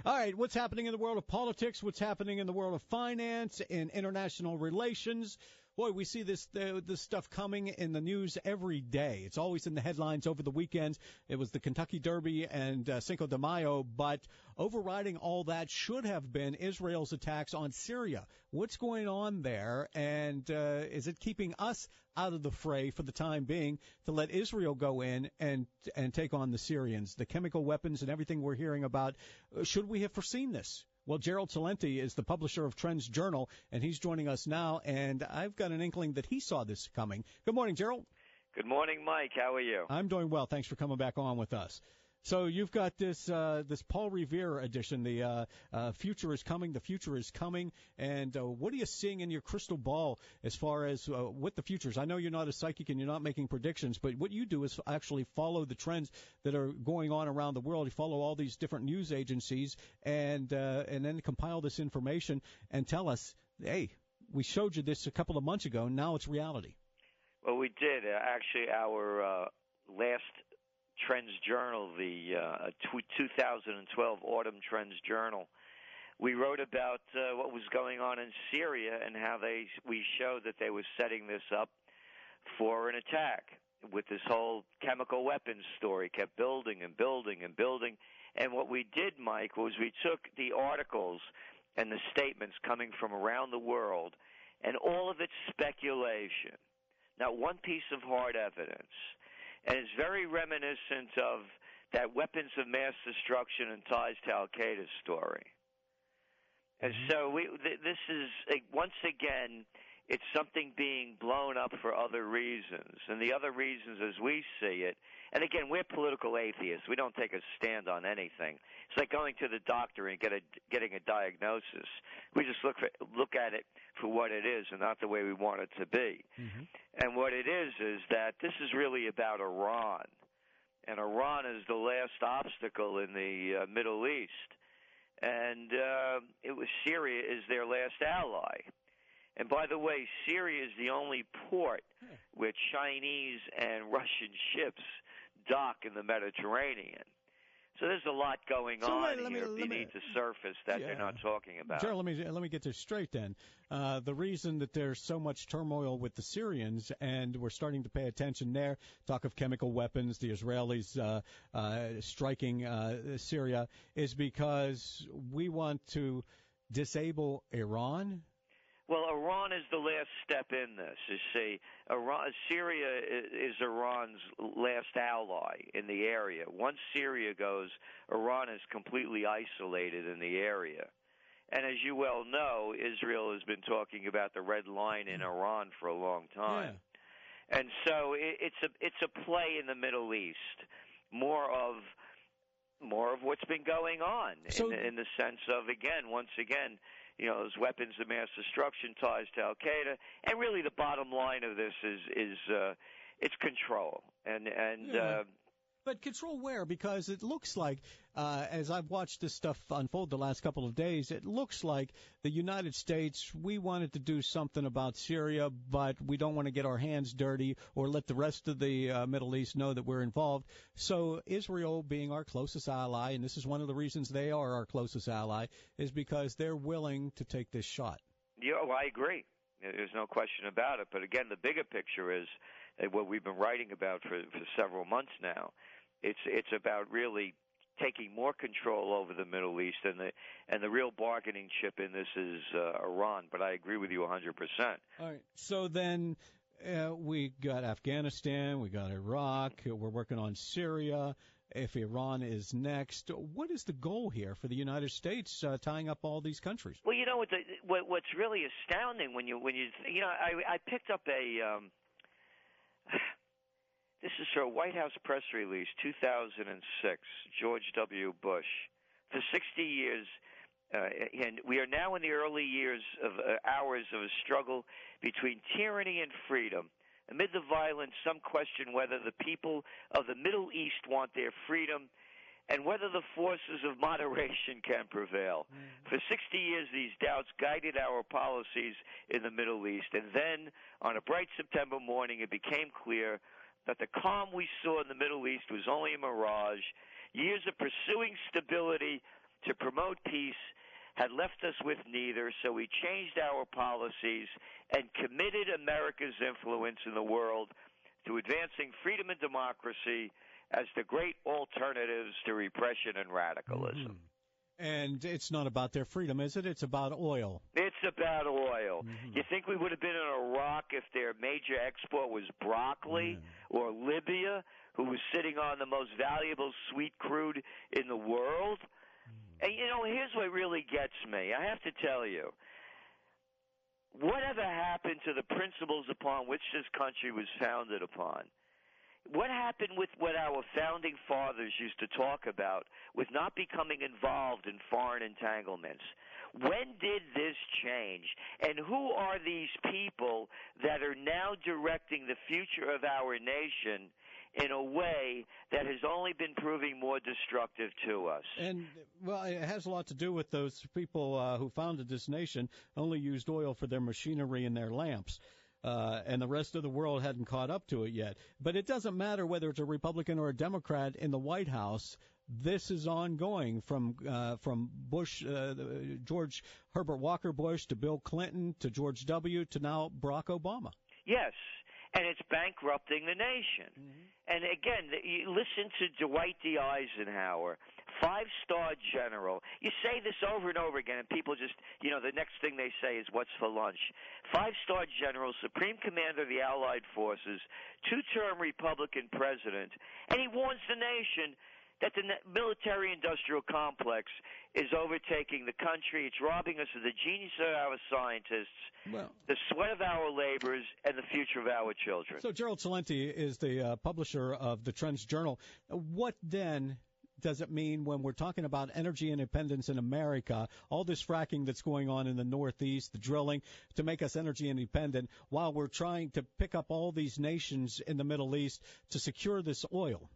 All right, what's happening in the world of politics? What's happening in the world of finance and international relations? Boy, we see this stuff coming in the news every day. It's always in the headlines over the weekends. It was the Kentucky Derby and Cinco de Mayo, but overriding all that should have been Israel's attacks on Syria. What's going on there, and is it keeping us out of the fray for the time being to let Israel go in and take on the Syrians? The chemical weapons and everything we're hearing about, should we have foreseen this? Well, Gerald Celente is the publisher of TrendsJournal, and he's joining us now, and I've got an inkling that he saw this coming. Good morning, Gerald. Good morning, Mike. How are you? I'm doing well. Thanks for coming back on with us. So you've got this Paul Revere edition, the future is coming, the future is coming, and what are you seeing in your crystal ball as far as what the future is? I know you're not a psychic and you're not making predictions, but what you do is actually follow the trends that are going on around the world. You follow all these different news agencies and then compile this information and tell us, hey, we showed you this a couple of months ago, now it's reality. Well, we did. Actually, our last Trends Journal, the 2012 Autumn Trends Journal, we wrote about what was going on in Syria and how we showed that they were setting this up for an attack with this whole chemical weapons story, kept building and building and building. And what we did, Mike, was we took the articles and the statements coming from around the world and all of its speculation, not one piece of hard evidence. And it's very reminiscent of that weapons of mass destruction and ties to Al-Qaeda story. And so this is, once again, it's something being blown up for other reasons. And the other reasons, as we see it, and again, we're political atheists. We don't take a stand on anything. It's like going to the doctor and getting a diagnosis. We just look at it for what it is and not the way we want it to be. Mm-hmm. And what it is that this is really about Iran. And Iran is the last obstacle in the Middle East. And Syria is their last ally. And by the way, Syria is the only port where Chinese and Russian ships dock in the Mediterranean. So there's a lot going on here beneath the surface that they're not talking about. Gerald, let me get this straight then. The reason that there's so much turmoil with the Syrians, and we're starting to pay attention there, talk of chemical weapons, the Israelis striking Syria, is because we want to disable Iran. Well, Iran is the last step in this. You see, Syria is Iran's last ally in the area. Once Syria goes, Iran is completely isolated in the area. And as you well know, Israel has been talking about the red line in Iran for a long time. Yeah. And so it's a play in the Middle East, more of what's been going on in the sense of, once again, those weapons of mass destruction, ties to Al-Qaeda, and really the bottom line of this is it's control. But control where? Because it looks like, as I've watched this stuff unfold the last couple of days, it looks like the United States, we wanted to do something about Syria, but we don't want to get our hands dirty or let the rest of the Middle East know that we're involved. So Israel, being our closest ally, and this is one of the reasons they are our closest ally, is because they're willing to take this shot. Yeah, well, I agree. There's no question about it. But again, the bigger picture is what we've been writing about for several months now. It's about really taking more control over the Middle East, and the real bargaining chip in this is Iran. But I agree with you 100%. All right. So then we got Afghanistan, we got Iraq, we're working on Syria. If Iran is next, what is the goal here for the United States tying up all these countries? Well, you know what's really astounding when you I picked up a. This is for a White House press release, 2006, George W. Bush. For 60 years, and we are now in the early hours of a struggle between tyranny and freedom. Amid the violence, some question whether the people of the Middle East want their freedom and whether the forces of moderation can prevail. For 60 years, these doubts guided our policies in the Middle East. And then, on a bright September morning, it became clear that the calm we saw in the Middle East was only a mirage. Years of pursuing stability to promote peace had left us with neither, so we changed our policies and committed America's influence in the world to advancing freedom and democracy as the great alternatives to repression and radicalism. And it's not about their freedom, is it? It's about oil. It's about oil. You think we would have been in Iraq if their major export was broccoli, or Libya, who was sitting on the most valuable sweet crude in the world? And, here's what really gets me. I have to tell you, whatever happened to the principles upon which this country was founded upon? What happened with what our founding fathers used to talk about with not becoming involved in foreign entanglements? When did this change? And who are these people that are now directing the future of our nation in a way that has only been proving more destructive to us? And, well, it has a lot to do with those people who founded this nation only used oil for their machinery and their lamps. And the rest of the world hadn't caught up to it yet. But it doesn't matter whether it's a Republican or a Democrat in the White House. This is ongoing from Bush, George Herbert Walker Bush, to Bill Clinton, to George W., to now Barack Obama. Yes, and it's bankrupting the nation. And again, you listen to Dwight D. Eisenhower, 5-star general. You say this over and over again, and people just, the next thing they say is, what's for lunch? 5-star general, supreme commander of the Allied forces, 2-term Republican president, and he warns the nation that the military-industrial complex is overtaking the country. It's robbing us of the genius of our scientists, the sweat of our laborers, and the future of our children. So Gerald Celente is the publisher of the Trends Journal. What then does it mean when we're talking about energy independence in America, all this fracking that's going on in the Northeast, the drilling to make us energy independent, while we're trying to pick up all these nations in the Middle East to secure this oil?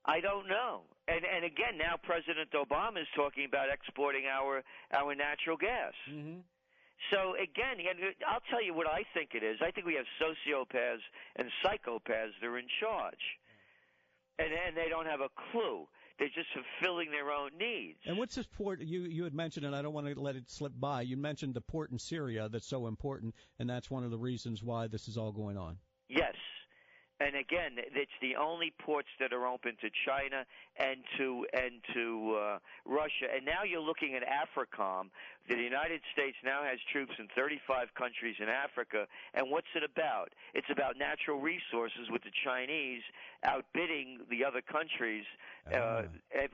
I don't know. And again, now President Obama is talking about exporting our natural gas. So again, I'll tell you what I think it is. I think we have sociopaths and psychopaths that are in charge. And they don't have a clue. They're just fulfilling their own needs. And what's this port you had mentioned, and I don't want to let it slip by, you mentioned the port in Syria that's so important, and that's one of the reasons why this is all going on. Yes. And again, it's the only ports that are open to China and to Russia. And now you're looking at AFRICOM. The United States now has troops in 35 countries in Africa. And what's it about? It's about natural resources, with the Chinese outbidding the other countries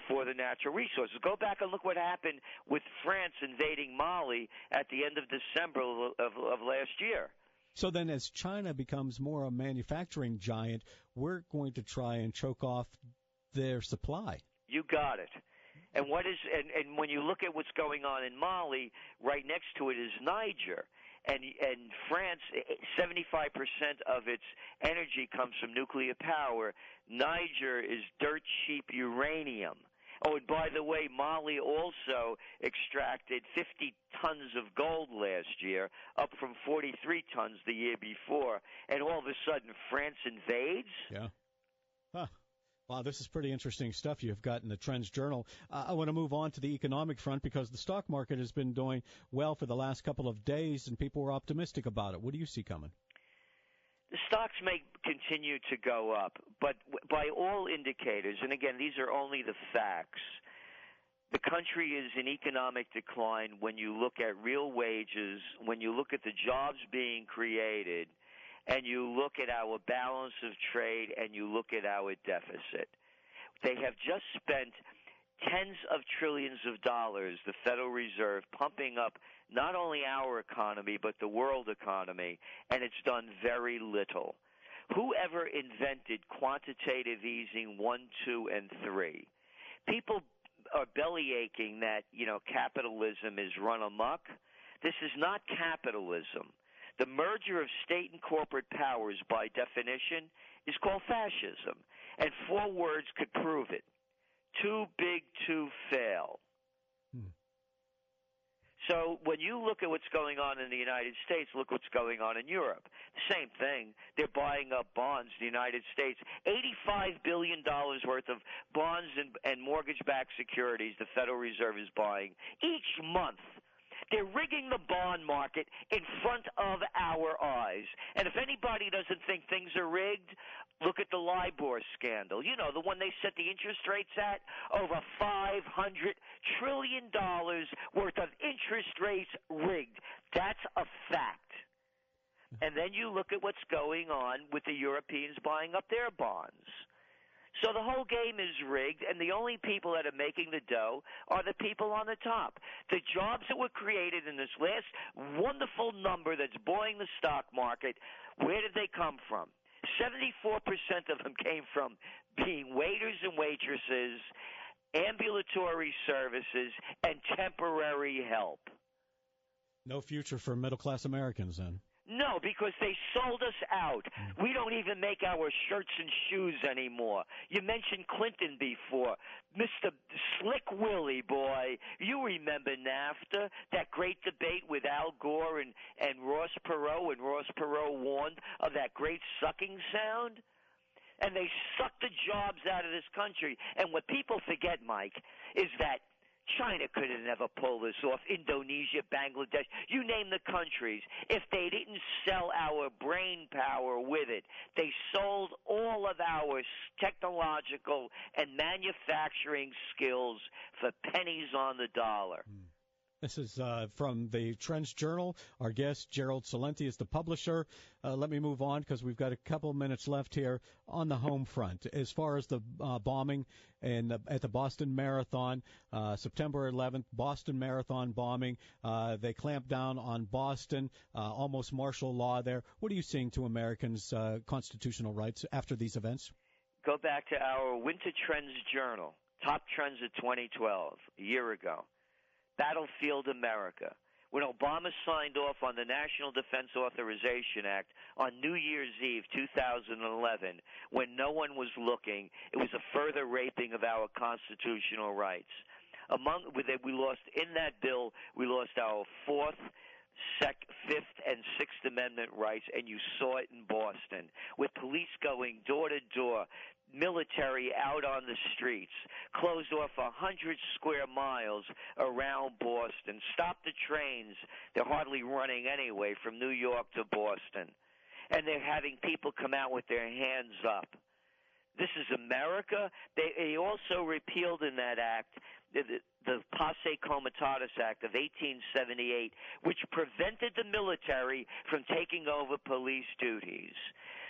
for the natural resources. Go back and look what happened with France invading Mali at the end of December of last year. So then as China becomes more a manufacturing giant, we're going to try and choke off their supply. You got it. And and when you look at what's going on in Mali, right next to it is Niger. And France, 75% of its energy comes from nuclear power. Niger is dirt cheap uranium. Oh, and by the way, Mali also extracted 50 tons of gold last year, up from 43 tons the year before. And all of a sudden, France invades? Yeah. Huh. Wow, this is pretty interesting stuff you've got in the Trends Journal. I want to move on to the economic front because the stock market has been doing well for the last couple of days, and people were optimistic about it. What do you see coming? The stocks may continue to go up, but by all indicators, and again, these are only the facts, the country is in economic decline when you look at real wages, when you look at the jobs being created, and you look at our balance of trade, and you look at our deficit. They have just spent tens of trillions of dollars, the Federal Reserve, pumping up not only our economy but the world economy, and it's done very little. Whoever invented quantitative easing 1, 2, and 3? People are belly aching that, capitalism is run amok. This is not capitalism. The merger of state and corporate powers, by definition, is called fascism, and 4 words could prove it. Too big to fail. So when you look at what's going on in the United States, look what's going on in Europe. Same thing. They're buying up bonds in the United States. $85 billion worth of bonds and mortgage-backed securities the Federal Reserve is buying each month. They're rigging the bond market in front of our eyes. And if anybody doesn't think things are rigged, look at the LIBOR scandal. You know, the one they set the interest rates at, over $500 trillion worth of interest rates rigged. That's a fact. And then you look at what's going on with the Europeans buying up their bonds. So the whole game is rigged, and the only people that are making the dough are the people on the top. The jobs that were created in this last wonderful number that's buoying the stock market, where did they come from? 74% of them came from being waiters and waitresses, ambulatory services, and temporary help. No future for middle-class Americans, then. No, because they sold us out. We don't even make our shirts and shoes anymore. You mentioned Clinton before. Mr. Slick Willie, boy. You remember NAFTA, that great debate with Al Gore and Ross Perot, and Ross Perot warned of that great sucking sound? And they sucked the jobs out of this country. And what people forget, Mike, is that China could have never pulled this off. Indonesia, Bangladesh, you name the countries. If they didn't sell our brain power with it, they sold all of our technological and manufacturing skills for pennies on the dollar. This is from the Trends Journal. Our guest, Gerald Celente, is the publisher. Let me move on because we've got a couple minutes left here on the home front. As far as the bombing at the Boston Marathon, September 11th, Boston Marathon bombing. They clamped down on Boston, almost martial law there. What are you seeing to Americans' constitutional rights after these events? Go back to our Winter Trends Journal, Top Trends of 2012, a year ago. Battlefield America. When Obama signed off on the National Defense Authorization Act on New Year's Eve 2011, when no one was looking, it was a further raping of our constitutional rights. We lost in that bill, we lost our Fifth, and Sixth Amendment rights, and you saw it in Boston, with police going door to door, military out on the streets, closed off 100 square miles around Boston, stopped the trains. They're hardly running anyway from New York to Boston. And they're having people come out with their hands up. This is America. They also repealed in that act the Posse Comitatus Act of 1878, which prevented the military from taking over police duties.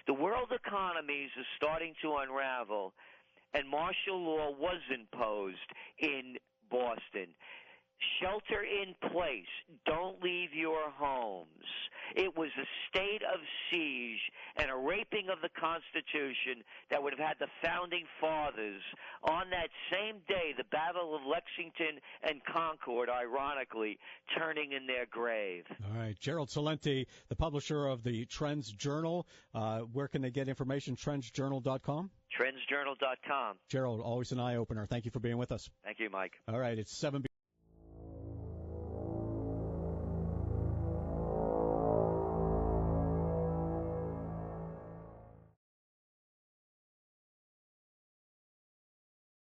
The world economies are starting to unravel, and martial law was imposed in Boston. Shelter in place. Don't leave your homes. It was a state of siege and a raping of the Constitution that would have had the Founding Fathers on that same day, the Battle of Lexington and Concord, ironically, turning in their grave. All right. Gerald Celente, the publisher of the Trends Journal. Where can they get information? TrendsJournal.com? TrendsJournal.com. Gerald, always an eye-opener. Thank you for being with us. Thank you, Mike. All right. It's 7